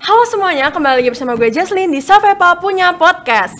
Halo semuanya, kembali lagi bersama gue Jaslyn di Safepa punya podcast.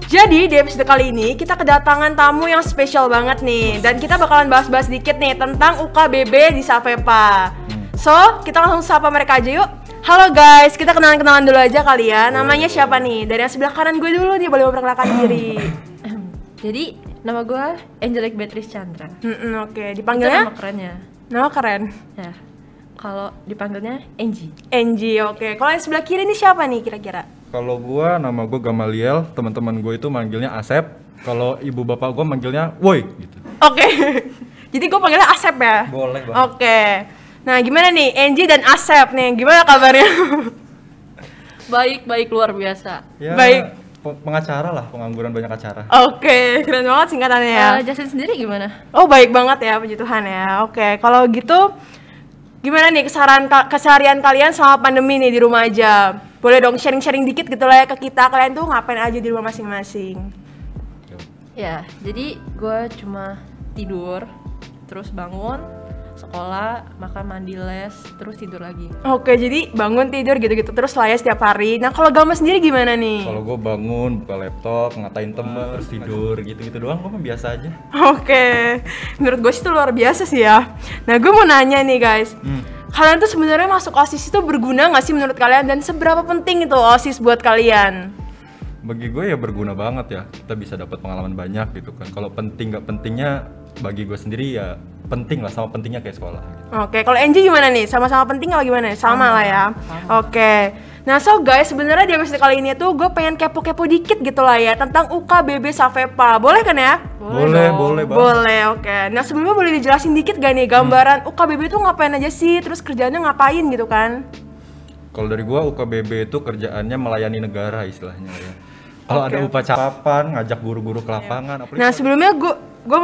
Jadi di episode kali ini kita kedatangan tamu yang spesial banget nih. Dan kita bakalan bahas-bahas dikit nih tentang UKBB di Safepa. So, kita langsung sapa mereka aja yuk. Halo guys, kita kenalan-kenalan dulu aja kali ya. Namanya siapa nih? Dari yang sebelah kanan gue dulu nih, boleh memperkenalkan diri. Jadi, nama gue Angelique Beatrice Chandra. Oke. Dipanggilnya? Itu nama kerennya. Nama keren. Ya. Kalau dipanggilnya Angie. Angie, oke. Kalau yang sebelah kiri ini siapa nih kira-kira? Kalau nama gue Gamaliel, teman-teman gue itu manggilnya Asep. Kalau ibu bapak gue manggilnya Woi gitu. Oke. Jadi gue panggilnya Asep ya? Boleh banget. Oke. Nah, gimana nih Angie dan Asep nih? Gimana kabarnya? Baik luar biasa. Ya, Baik. Pengacara lah, pengangguran banyak acara. Oke, keren banget singkatannya ya. Jaslyn sendiri gimana? Oh, baik banget ya, puji Tuhan ya. Oke, kalau gitu gimana nih keseharian kalian selama pandemi nih di rumah aja? Boleh dong sharing-sharing dikit gitu lah ya ke kita. Kalian tuh ngapain aja di rumah masing-masing? Ya, jadi gue cuma tidur, terus bangun, sekolah, makan, mandi, les, terus tidur lagi. Oke, jadi bangun tidur gitu-gitu terus lah ya setiap hari. Nah, kalau Gama sendiri gimana nih? Kalau gue bangun, buka laptop, ngatain temen, terus tidur gitu-gitu doang, gue mah biasa aja. Oke, menurut gue sih itu luar biasa sih ya. Nah, gue mau nanya nih guys, kalian tuh sebenarnya masuk OSIS itu berguna nggak sih menurut kalian dan seberapa penting itu OSIS buat kalian? Bagi gue ya berguna banget ya, kita bisa dapat pengalaman banyak gitu kan. Kalau penting nggak pentingnya, bagi gue sendiri ya penting lah, sama pentingnya kayak sekolah gitu. Oke, kalau Angie gimana nih? Sama-sama penting apa gimana? Sama lah ya. Oke. Nah, so guys, sebenarnya di episode kali ini tuh gue pengen kepo-kepo dikit gitu lah ya tentang UKBB Safepa. Boleh kan ya? Boleh banget. Boleh, oke. Nah, sebelumnya boleh dijelasin dikit gak nih gambaran UKBB itu ngapain aja sih? Terus kerjanya ngapain gitu kan? Kalau dari gue UKBB itu kerjaannya melayani negara istilahnya ya. Kalau ada upacara ngajak guru-guru ke lapangan. Nah, sebelumnya gue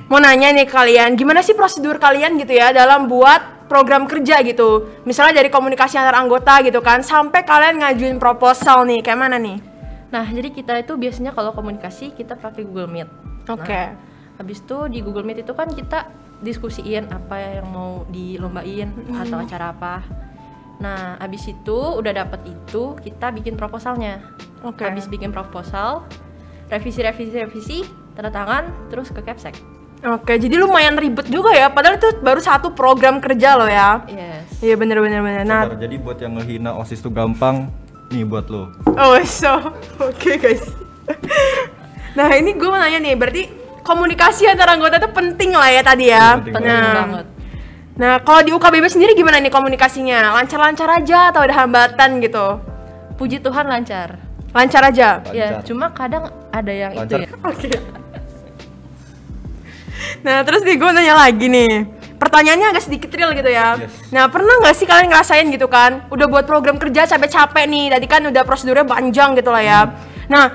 mau nanya nih kalian, gimana sih prosedur kalian gitu ya dalam buat program kerja gitu? Misalnya dari komunikasi antar anggota gitu kan, sampai kalian ngajuin proposal nih, kayak mana nih? Nah, jadi kita itu biasanya kalau komunikasi kita pakai Google Meet. Oke. Nah, habis itu di Google Meet itu kan kita diskusiin apa yang mau dilombain atau acara apa. Nah, habis itu udah dapet itu, kita bikin proposalnya. Oke. Habis bikin proposal, revisi, tanda tangan, terus ke Capsec. Oke, jadi lumayan ribet juga ya, padahal itu baru satu program kerja loh ya. Yes. Iya bener. Nah, jadi buat yang ngehina OSIS tuh gampang, nih buat lo. oh so, oke guys. Nah ini gue mau nanya nih, berarti komunikasi antara anggota itu penting lah ya tadi ya. Penting banget. Nah kalau di UKBB sendiri gimana nih komunikasinya? Lancar-lancar aja atau ada hambatan gitu? Puji Tuhan lancar. Lancar aja? Ya, cuma kadang ada yang Lancar. itu ya. Oke. Nah terus nih gue nanya lagi nih, pertanyaannya agak sedikit real gitu ya. Yes. Nah pernah nggak sih kalian ngerasain gitu kan, udah buat program kerja capek-capek nih, tadi kan udah prosedurnya panjang gitu lah ya. Nah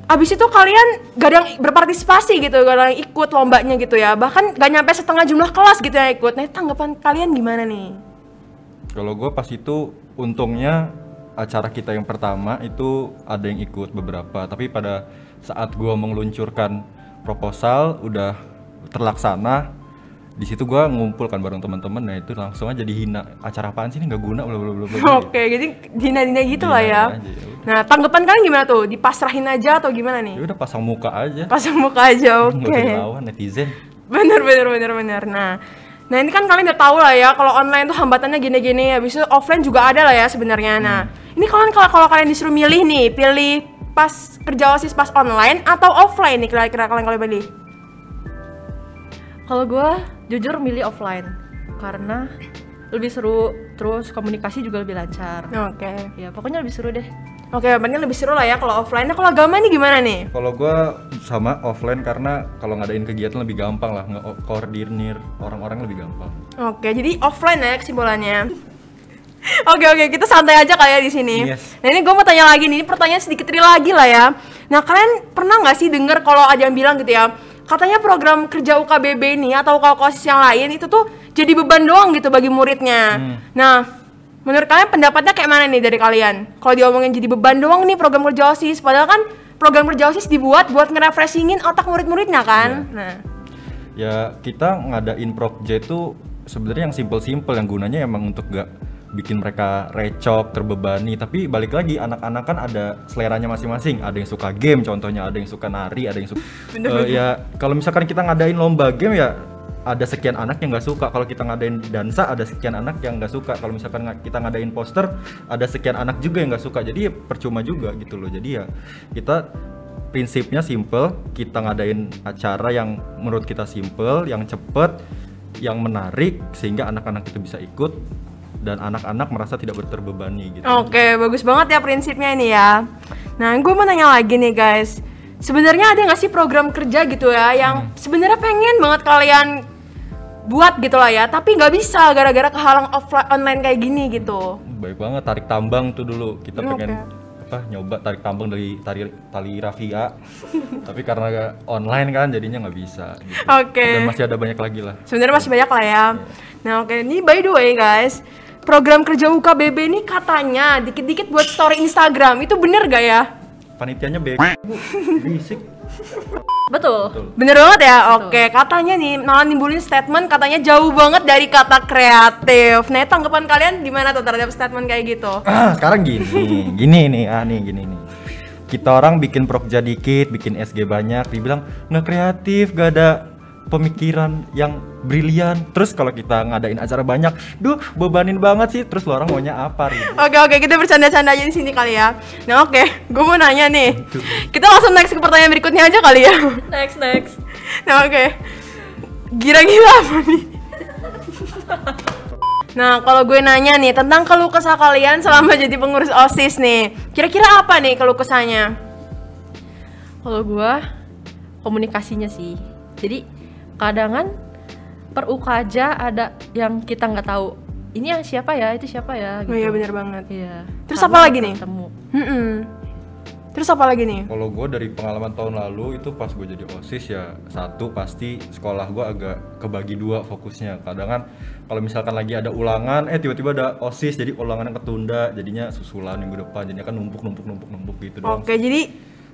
abis itu kalian gak ada yang berpartisipasi gitu, gak ada yang ikut lombanya gitu ya, bahkan gak nyampe setengah jumlah kelas gitu yang ikut. Nah tanggapan kalian gimana nih? Kalau gue pas itu untungnya acara kita yang pertama itu ada yang ikut beberapa, tapi pada saat gue mengeluncurkan proposal udah terlaksana, di situ gue ngumpulkan bareng teman-teman. Nah itu langsung aja dihina, acara apaan sih ini nggak guna Oke, jadi dina-dina gitu lah ya. Aja, ya. Nah tanggapan kalian gimana tuh? Dipasrahin aja atau gimana nih? Ya udah pasang muka aja, Pasang muka aja, oke. nggak usah dilawan netizen. Bener. Nah ini kan kalian udah tahu lah ya kalau online tuh hambatannya gini-gini, habis itu offline juga ada lah ya sebenarnya. Nah ini kalau kalian disuruh milih nih, pilih pas kerja OSIS pas online atau offline nih kira-kira kalian pilih? Kalau gue jujur milih offline karena lebih seru, terus komunikasi juga lebih lancar. Oke. Ya pokoknya lebih seru deh. Oke, berarti lebih seru lah ya kalau offline. Nah kalau Gama nih gimana nih? Kalau gue sama offline karena kalau ngadain kegiatan lebih gampang lah, nge-koordinir orang-orang lebih gampang. Oke, jadi offline ya kesimpulannya. Oke, kita santai aja kali ya di sini. Yes. Nah ini gue mau tanya lagi nih, ini pertanyaan sedikit real lagi lah ya. Nah kalian pernah nggak sih dengar kalau ada yang bilang gitu ya, katanya program kerja UKBB ini atau OSIS yang lain itu tuh jadi beban doang gitu bagi muridnya. Nah, menurut kalian pendapatnya kayak mana nih dari kalian? Kalau diomongin jadi beban doang nih program kerja OSIS, padahal kan program kerja OSIS dibuat buat nge-refreshingin otak murid-muridnya kan. Nah, Ya kita ngadain Prokja itu sebenarnya yang simple-simple, yang gunanya emang untuk gak bikin mereka recok, terbebani. Tapi balik lagi, anak-anak kan ada seleranya masing-masing. Ada yang suka game contohnya, ada yang suka nari, ada yang suka ya kalau misalkan kita ngadain lomba game ya ada sekian anak yang nggak suka. Kalau kita ngadain dansa ada sekian anak yang nggak suka. Kalau misalkan kita ngadain poster ada sekian anak juga yang nggak suka. Jadi ya percuma juga gitu loh. Jadi ya kita prinsipnya simple, kita ngadain acara yang menurut kita simple, yang cepet, yang menarik sehingga anak-anak itu bisa ikut dan anak-anak merasa tidak terbebani gitu. Oke, bagus banget ya prinsipnya ini ya. Nah, gue mau nanya lagi nih guys. Sebenarnya ada nggak sih program kerja gitu ya yang sebenarnya pengen banget kalian buat gitu lah ya, tapi nggak bisa gara-gara kehalang online kayak gini gitu. Baik banget, tarik tambang tuh dulu kita pengen nyoba tarik tambang dari tali rafia tapi karena online kan jadinya nggak bisa gitu. Dan masih ada banyak lagi lah sebenarnya, masih banyak lah ya. Nah ini by the way guys, program kerja UKBB ini katanya dikit-dikit buat story Instagram, itu bener gak ya? Panitianya berisik. Betul. Bener banget ya? Oke, katanya nih malah nimbulin statement katanya jauh banget dari kata kreatif. Nah, tanggapan kalian gimana tuh terhadap statement kayak gitu? Sekarang gini nih. Kita orang bikin Prokja dikit, bikin SG banyak, dibilang nggak kreatif, gak ada pemikiran yang brilian. Terus kalau kita ngadain acara banyak, bebanin banget sih. Terus lo orang maunya apa? Oke, kita bercanda-canda aja di sini kali ya. Nah gue mau nanya nih. Kita langsung next ke pertanyaan berikutnya aja kali ya. Next. Nah Gila apa nih? Nah kalau gue nanya nih tentang keluh kesah kalian selama jadi pengurus OSIS nih, kira-kira apa nih keluh kesahnya? Kalau gue komunikasinya sih. Jadi kadangan per UKJ ada yang kita nggak tahu. Ini yang siapa ya, itu siapa ya? Gitu. Oh iya benar banget. Iya. Terus apa lagi nih? Terus apa lagi nih? Kalau gue dari pengalaman tahun lalu itu pas gue jadi OSIS ya, satu pasti sekolah gue agak kebagi dua fokusnya. Kadang kan kalau misalkan lagi ada ulangan, tiba-tiba ada OSIS jadi ulangannya ketunda, jadinya susulan minggu depan, jadinya kan numpuk gitu doang. Oke, jadi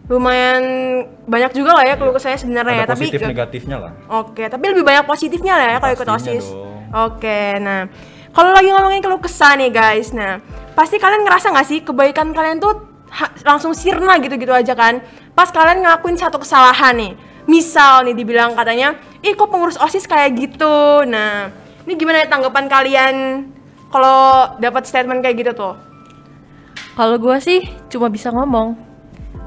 lumayan banyak juga lah ya keluh kesahnya sebenarnya ya, tapi positif tapi negatifnya lah. Oke, tapi lebih banyak positifnya lah ya kalau ikut OSIS. Dong. Oke, nah kalau lagi ngomongin keluh kesah nih guys, nah pasti kalian ngerasa nggak sih kebaikan kalian tuh langsung sirna gitu-gitu aja kan? Pas kalian ngelakuin satu kesalahan nih, misal nih dibilang katanya, kok pengurus OSIS kayak gitu. Nah, ini gimana ya tanggapan kalian kalau dapat statement kayak gitu tuh? Kalau gue sih cuma bisa ngomong.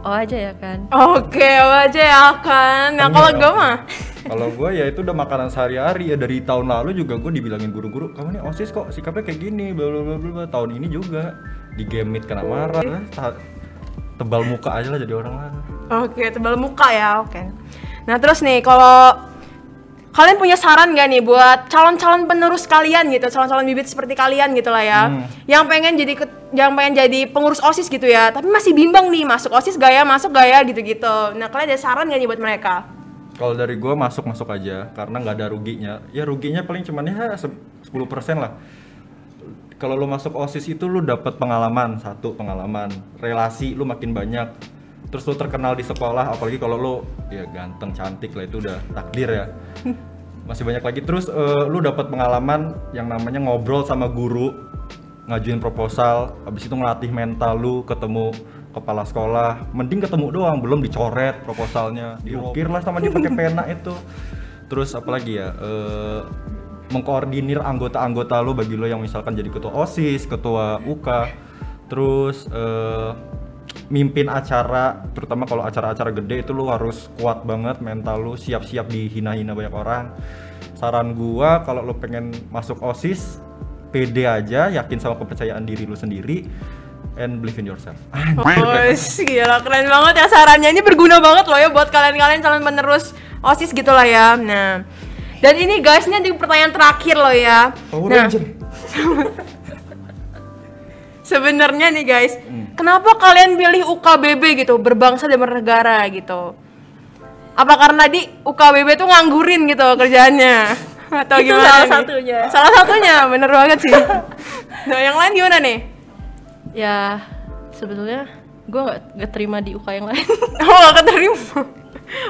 Oh aja ya kan. Oke, aja ya kan. Nah, kalau gue mah kalau gue ya itu udah makanan sehari-hari ya, dari tahun lalu juga gue dibilangin guru-guru, kamu nih OSIS kok sikapnya kayak gini, bla bla bla bla. Tahun ini juga di Gemit kena marah, tebal muka aja lah jadi orang lah. Oke, tebal muka ya, oke. Nah terus nih, kalau kalian punya saran gak nih buat calon-calon penerus kalian gitu, calon-calon bibit seperti kalian gitu lah ya, yang pengen jadi pengurus OSIS gitu ya, tapi masih bimbang nih masuk OSIS gak ya, gitu-gitu. Nah kalian ada saran gak nih buat mereka? Kalau dari gue masuk aja, karena nggak ada ruginya. Ya ruginya paling cuman ya 10% lah. Kalau lo masuk OSIS itu lo dapat pengalaman, relasi lo makin banyak. Terus lo terkenal di sekolah, apalagi kalau lo ya ganteng, cantik lah, itu udah takdir ya. Masih banyak lagi. Terus lo dapat pengalaman yang namanya ngobrol sama guru, ngajuin proposal, habis itu ngelatih mental lo, ketemu kepala sekolah, mending ketemu doang, belum dicoret proposalnya, diukir lah sama dia pakai pena itu. Terus apalagi ya, mengkoordinir anggota-anggota lo bagi lo yang misalkan jadi ketua OSIS, ketua UK, terus mimpin acara, terutama kalau acara-acara gede itu lo harus kuat banget mental lo, siap-siap dihina-hina banyak orang. Saran gua kalau lo pengen masuk OSIS, pede aja, yakin sama kepercayaan diri lo sendiri, and believe in yourself. Gila, keren banget ya sarannya. Ini berguna banget loh ya buat kalian-kalian calon penerus OSIS gitu lah ya. Nah, dan ini guys, ini ada pertanyaan terakhir loh ya. Sebenarnya nih guys, kenapa kalian pilih UKBB gitu, berbangsa dan bernegara gitu? Apa karena di UKBB tuh nganggurin gitu kerjaannya? Atau itu gimana? Salah satunya, bener banget sih. Nah, yang lain gimana nih? Ya sebetulnya gue nggak terima di UK yang lain. Oh, nggak keterima.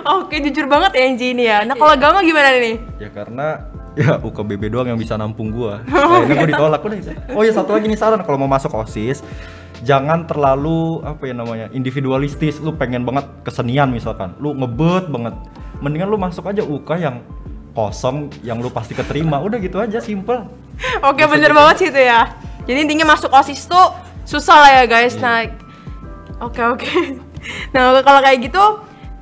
Oke, jujur banget ya Anji ini ya. Nah, kalau Gama gimana nih? Ya karena ya UKBB doang yang bisa nampung gua. Lainnya gua ditolak udah itu. Oh ya satu lagi nih saran kalau mau masuk OSIS, jangan terlalu apa ya namanya individualistis. Lu pengen banget kesenian misalkan, lu ngebet banget. Mendingan lu masuk aja UK yang kosong, yang lu pasti keterima. Udah gitu aja, simple. Oke, bener banget sih itu ya. Jadi intinya masuk OSIS tuh susah lah ya guys. Nah, oke. Nah, kalau kayak gitu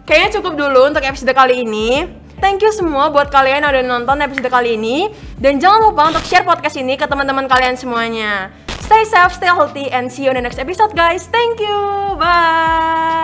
kayaknya cukup dulu untuk episode kali ini. Thank you semua buat kalian yang udah nonton episode kali ini. Dan jangan lupa untuk share podcast ini ke teman-teman kalian semuanya. Stay safe, stay healthy, and see you on the next episode guys. Thank you, bye.